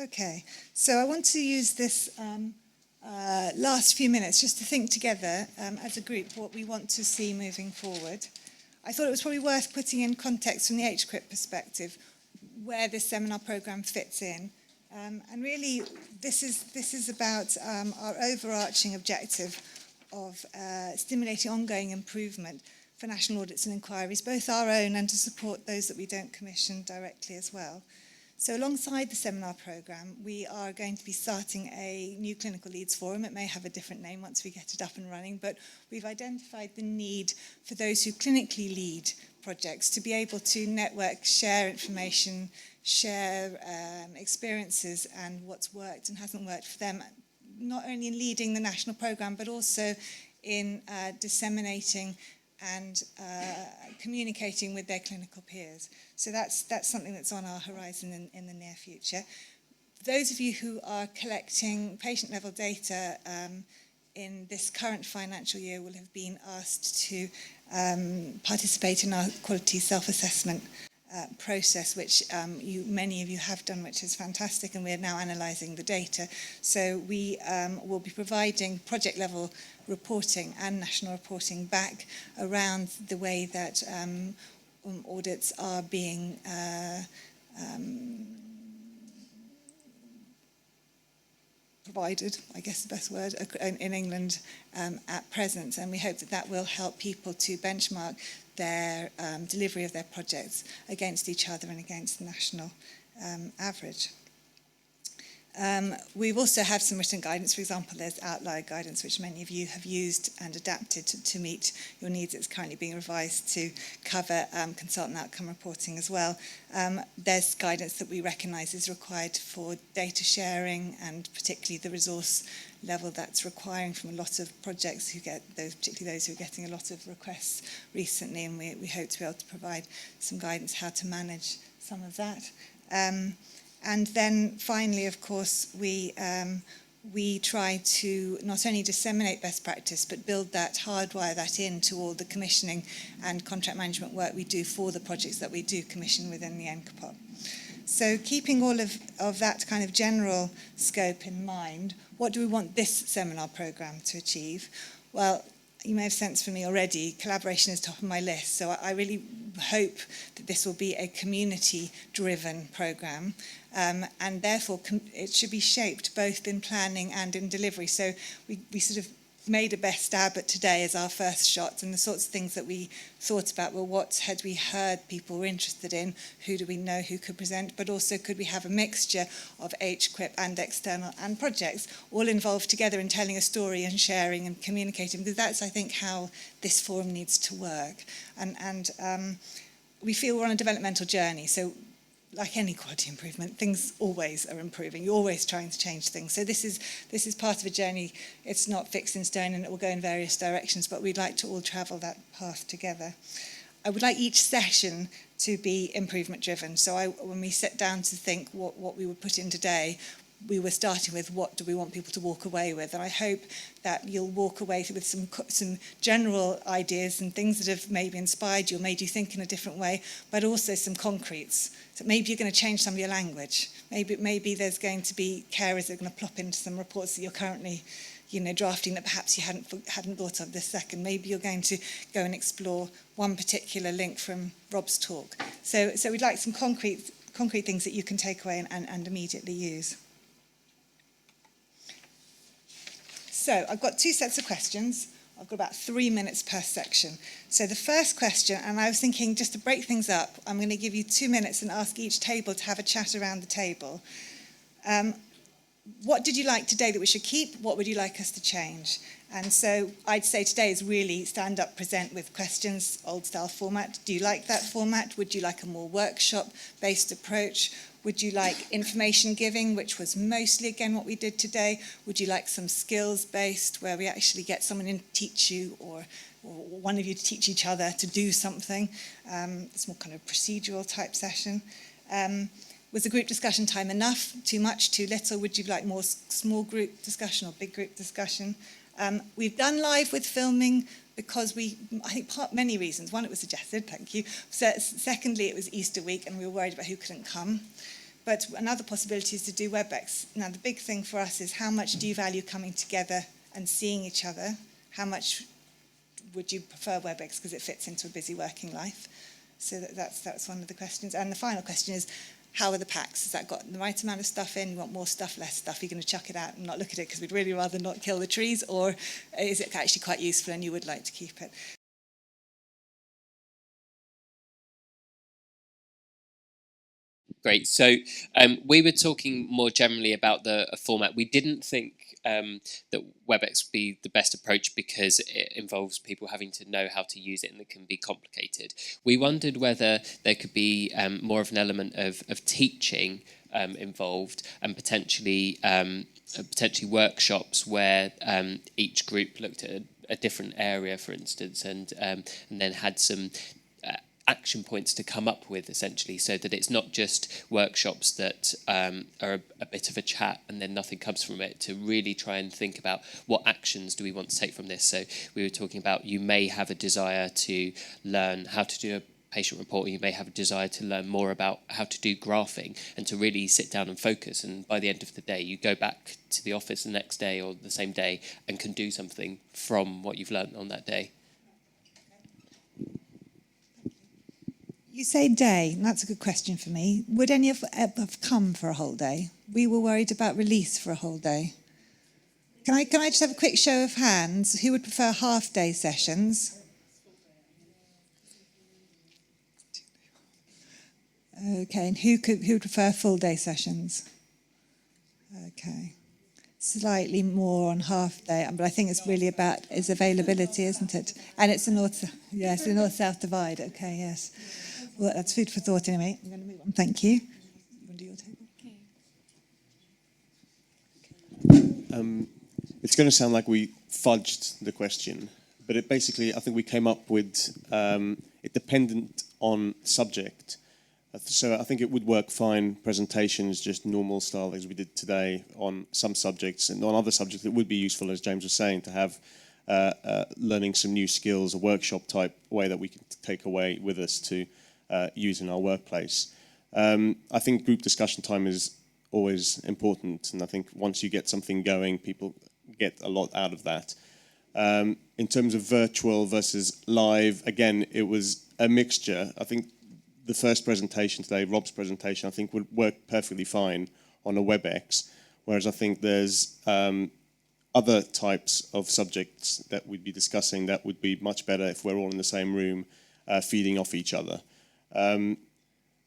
Okay, so I want to use this last few minutes just to think together as a group what we want to see moving forward. I thought it was probably worth putting in context from the HQIP perspective where this seminar programme fits in. And really, this is about our overarching objective of stimulating ongoing improvement for national audits and inquiries, both our own and to support those that we don't commission directly as well. So alongside the seminar programme, we are going to be starting a new clinical leads forum. It may have a different name once we get it up and running, but we've identified the need for those who clinically lead projects to be able to network, share information, share experiences and what's worked and hasn't worked for them, not only in leading the national programme, but also in disseminating and communicating with their clinical peers. So that's something that's on our horizon in the near future. Those of you who are collecting patient-level data in this current financial year will have been asked to participate in our quality self-assessment process, which many of you have done, which is fantastic, and we're now analysing the data. So we will be providing project-level reporting and national reporting back around the way that audits are being provided, I guess the best word, in England at present. And we hope that that will help people to benchmark their delivery of their projects against each other and against the national average. We've also had some written guidance. For example, there's outlier guidance, which many of you have used and adapted to meet your needs. It's currently being revised to cover consultant outcome reporting as well. There's guidance that we recognise is required for data sharing, and particularly the resource level that's requiring from a lot of projects who get those, particularly those who are getting a lot of requests recently, and we hope to be able to provide some guidance how to manage some of that. And then finally, of course, we try to not only disseminate best practice, but build that, hardwire that into all the commissioning and contract management work we do for the projects that we do commission within the NCA. So keeping all of that kind of general scope in mind, what do we want this seminar programme to achieve? Well, you may have sensed from me already, collaboration is top of my list. So I really hope that this will be a community-driven programme, and therefore it should be shaped both in planning and in delivery. So we sort of made a best stab at today as our first shot, and the sorts of things that we thought about were what had we heard people were interested in, who do we know who could present, but also could we have a mixture of HQIP and external and projects all involved together in telling a story and sharing and communicating, because that's, I think, how this forum needs to work. And we feel we're on a developmental journey, so like any quality improvement, things always are improving. You're always trying to change things. So this is part of a journey. It's not fixed in stone, and it will go in various directions, but we'd like to all travel that path together. I would like each session to be improvement driven. So when we sit down to think what we would put in today, we were starting with what do we want people to walk away with, and I hope that you'll walk away with some general ideas and things that have maybe inspired you or made you think in a different way, but also some concretes. So maybe you're going to change some of your language. Maybe there's going to be carers that are going to plop into some reports that you're currently drafting that perhaps you hadn't thought of this second. Maybe you're going to go and explore one particular link from Rob's talk. So we'd like some concrete things that you can take away and immediately use. So I've got two sets of questions. I've got about 3 minutes per section. So the first question, and I was thinking just to break things up, I'm going to give you 2 minutes and ask each table to have a chat around the table. What did you like today that we should keep? What would you like us to change? And so I'd say today is really stand up, present with questions, old style format. Do you like that format? Would you like a more workshop-based approach? Would you like information giving, which was mostly, again, what we did today? Would you like some skills-based, where we actually get someone in to teach you, or one of you to teach each other to do something? It's more kind of procedural type session. Was the group discussion time enough? Too much? Too little? Would you like more small group discussion or big group discussion? We've done live with filming because many reasons. One, it was suggested, thank you. So, secondly, it was Easter week and we were worried about who couldn't come. But another possibility is to do WebEx. Now, the big thing for us is how much do you value coming together and seeing each other? How much would you prefer WebEx because it fits into a busy working life? So that's one of the questions. And the final question is, how are the packs? Has that got the right amount of stuff in? You want more stuff, less stuff? You're going to chuck it out and not look at it because we'd really rather not kill the trees? Or is it actually quite useful and you would like to keep it? Great. So we were talking more generally about the format. We didn't think that WebEx would be the best approach because it involves people having to know how to use it and it can be complicated. We wondered whether there could be more of an element of teaching involved and potentially workshops where each group looked at a different area, for instance, and then had some action points to come up with, essentially, so that it's not just workshops that are a bit of a chat and then nothing comes from it, to really try and think about what actions do we want to take from this. So we were talking about, you may have a desire to learn how to do a patient report, or you may have a desire to learn more about how to do graphing, and to really sit down and focus, and by the end of the day you go back to the office the next day or the same day and can do something from what you've learned on that day. You say day, and that's a good question for me. Would any of have come for a whole day? We were worried about release for a whole day. Can I just have a quick show of hands? Who would prefer half-day sessions? Okay, and who would prefer full-day sessions? Okay. Slightly more on half-day, but I think it's really about its availability, isn't it? And it's a north-south divide. Okay, yes. Well, that's food for thought anyway. I'm going to move on. Thank you. You want to do your table? Okay. It's going to sound like we fudged the question, but it basically, I think we came up with it dependent on subject. So I think it would work fine, presentations, just normal style as we did today on some subjects, and on other subjects it would be useful, as James was saying, to have learning some new skills, a workshop type way that we can take away with us to use in our workplace. I think group discussion time is always important, and I think once you get something going, people get a lot out of that. In terms of virtual versus live, again, it was a mixture. I think the first presentation today, Rob's presentation, I think would work perfectly fine on a WebEx, whereas I think there's other types of subjects that we'd be discussing that would be much better if we're all in the same room, feeding off each other.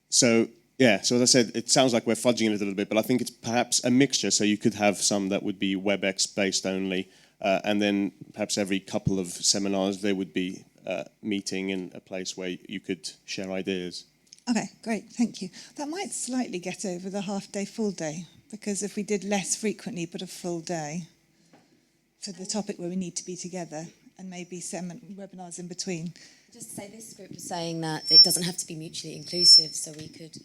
So as I said, it sounds like we're fudging it a little bit, but I think it's perhaps a mixture, so you could have some that would be WebEx based only, and then perhaps every couple of seminars there would be meeting in a place where you could share ideas. Okay, great, thank you. That might slightly get over the half-day, full-day, because if we did less frequently but a full day for the topic where we need to be together, and maybe webinars in between. Just to say, this group was saying that it doesn't have to be mutually inclusive, so we could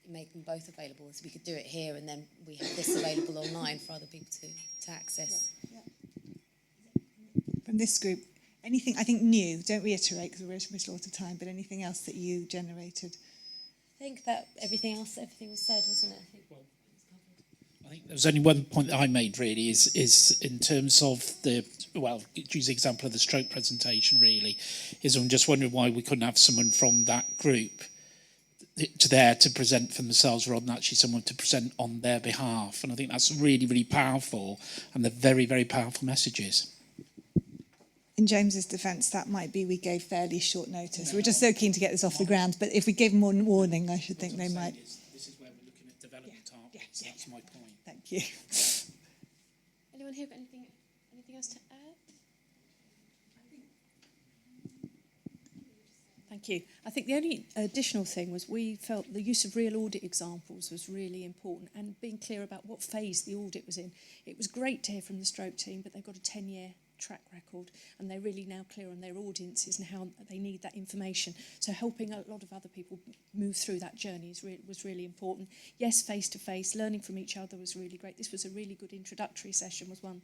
make them both available. So we could do it here, and then we have this available online for other people to access. Yeah. From this group, anything, I think, new, don't reiterate because we're wasting a lot of time, but anything else that you generated? I think that everything was said, wasn't it? I think there was only one point that I made, really, is in terms of use the example of the stroke presentation, really, is I'm just wondering why we couldn't have someone from that group to present for themselves rather than actually someone to present on their behalf. And I think that's really, really powerful, and they're very, very powerful messages. In James's defence, that might be we gave fairly short notice. We're just so keen to get this off the ground, but if we gave more warning, I should think they might. This is where we're looking at development targets. Yeah. That's my point. Thank you. Anyone here got anything else to add? Thank you. I think the only additional thing was we felt the use of real audit examples was really important, and being clear about what phase the audit was in. It was great to hear from the stroke team, but they've got a 10-year track record, and they're really now clear on their audiences and how they need that information. So helping a lot of other people move through that journey was really important. Yes, face-to-face, learning from each other was really great. This was a really good introductory session, was one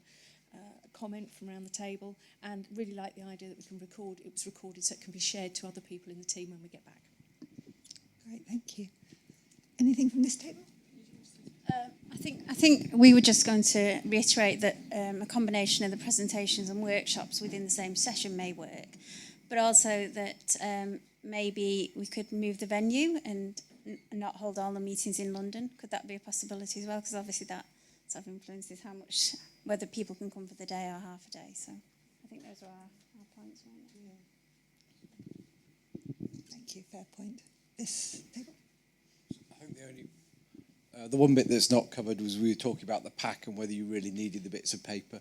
comment from around the table, and really like the idea that we can record. It was recorded so it can be shared to other people in the team when we get back. Great, thank you. Anything from this table? I think we were just going to reiterate that a combination of the presentations and workshops within the same session may work, but also that maybe we could move the venue and not hold all the meetings in London. Could that be a possibility as well? Because obviously that sort of influences how much, whether people can come for the day or half a day. So I think those are our points. Thank you, fair point. This table? I think the one bit that's not covered was we were talking about the pack and whether you really needed the bits of paper.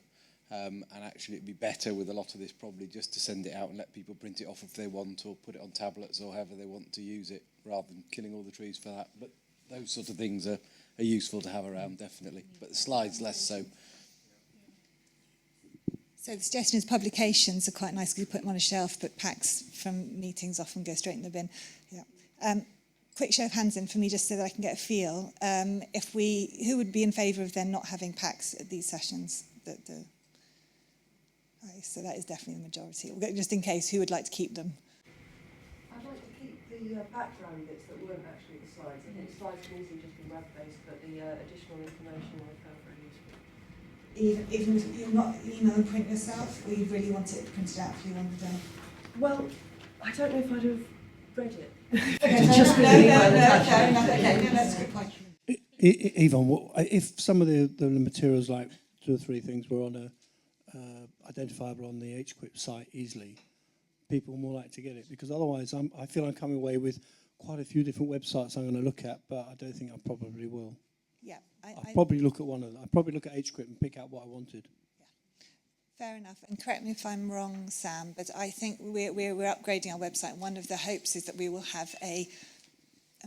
And actually it'd be better with a lot of this probably just to send it out and let people print it off if they want, or put it on tablets or however they want to use it, rather than killing all the trees for that. But those sort of things are useful to have around, definitely. But the slides less so. So the suggestion is publications are quite nice because you put them on a shelf, but packs from meetings often go straight in the bin. Yeah. Quick show of hands in for me, just so that I can get a feel. Who would be in favour of then not having packs at these sessions? So that is definitely the majority. Just in case, who would like to keep them? I'd like to keep the background bits that weren't actually the slides. I think slides can easily just be web-based, but the additional information I found very useful. Even if you're not email and print yourself, or you really want it printed out for you on the day? Well, I don't know if I'd have read it. Okay, that's a good point. Yvonne, if some of the materials, like 2 or 3 things, were on a identifiable on the HQuip site easily, people are more likely to get it, because otherwise I feel I'm coming away with quite a few different websites I'm going to look at, but I don't think I probably will. Yeah, I'll probably look at one of them. I'll probably look at HQuip and pick out what I wanted. Yeah. Fair enough, and correct me if I'm wrong, Sam, but I think we're upgrading our website. One of the hopes is that we will have a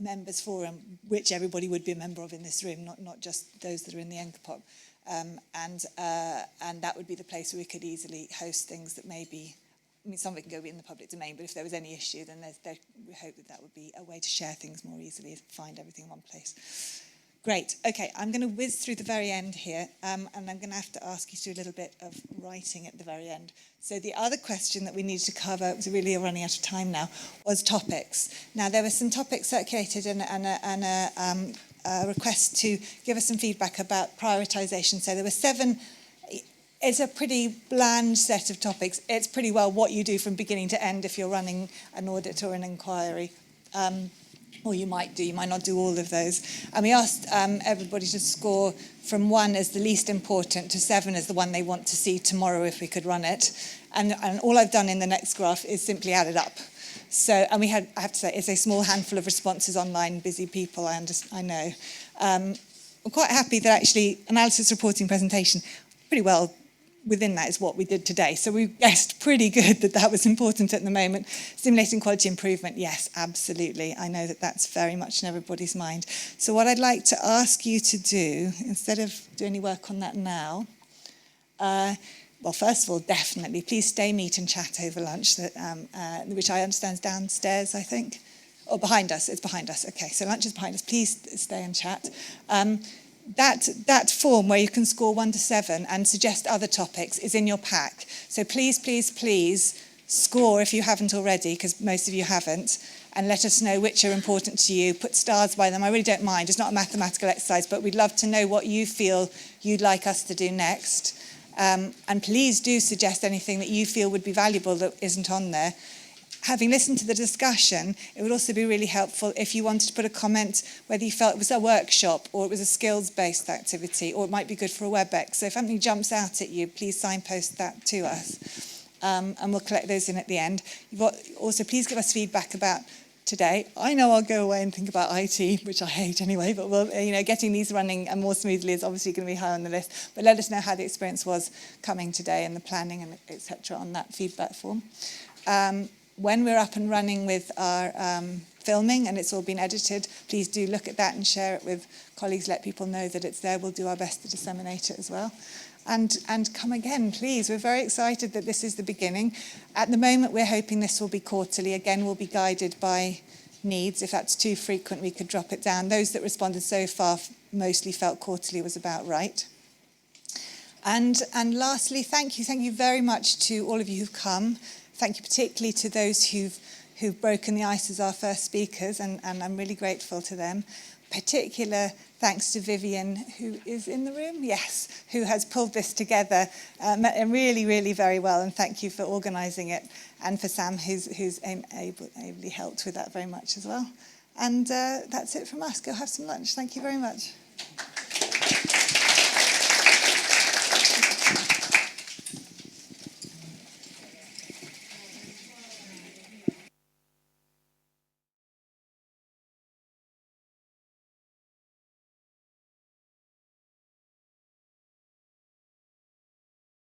members forum, which everybody would be a member of in this room, not just those that are in the NCA. And that would be the place where we could easily host things that maybe, some of it can go in the public domain, but if there was any issue, then we hope that would be a way to share things more easily, find everything in one place. Great. Okay, I'm going to whiz through the very end here, and I'm going to have to ask you to do a little bit of writing at the very end. So the other question that we needed to cover, was really running out of time now, was topics. Now, there were some topics circulated and a request to give us some feedback about prioritisation. So there were 7. It's a pretty bland set of topics. It's pretty well what you do from beginning to end if you're running an audit or an inquiry. Or you might not do all of those. And we asked everybody to score from 1 as the least important to 7 as the one they want to see tomorrow if we could run it. And all I've done in the next graph is simply add it up. So, and I have to say, it's a small handful of responses online, busy people, I know. I'm quite happy that actually analysis reporting presentation, pretty well within that is what we did today. So we guessed pretty good that was important at the moment. Stimulating quality improvement, yes, absolutely. I know that that's very much in everybody's mind. So what I'd like to ask you to do, instead of doing any work on that now, well, first of all, definitely, please stay, meet and chat over lunch, which I understand is downstairs, I think. Or behind us, it's behind us. Okay, so lunch is behind us. Please stay and chat. That form where you can score 1 to 7 and suggest other topics is in your pack. So please, please, please score if you haven't already, because most of you haven't, and let us know which are important to you. Put stars by them. I really don't mind. It's not a mathematical exercise, but we'd love to know what you feel you'd like us to do next. And please do suggest anything that you feel would be valuable that isn't on there. Having listened to the discussion, it would also be really helpful if you wanted to put a comment whether you felt it was a workshop or it was a skills-based activity, or it might be good for a WebEx. So if something jumps out at you, please signpost that to us. And we'll collect those in at the end. Also, please give us feedback about today. I know I'll go away and think about IT, which I hate anyway, but getting these running and more smoothly is obviously going to be high on the list. But let us know how the experience was coming today and the planning and etc. on that feedback form. When we're up and running with our filming and it's all been edited, please do look at that and share it with colleagues, let people know that it's there. We'll do our best to disseminate it as well. And come again, please. We're very excited that this is the beginning. At the moment, we're hoping this will be quarterly. Again, we'll be guided by needs. If that's too frequent, we could drop it down. Those that responded so far mostly felt quarterly was about right. And lastly, thank you very much to all of you who've come. Thank you particularly to those who've broken the ice as our first speakers, and I'm really grateful to them. particular thanks to Vivian, who is in the room, yes, who has pulled this together really, really very well. And thank you for organising it, and for Sam, who's ably helped with that very much as well. And that's it from us. Go have some lunch. Thank you very much.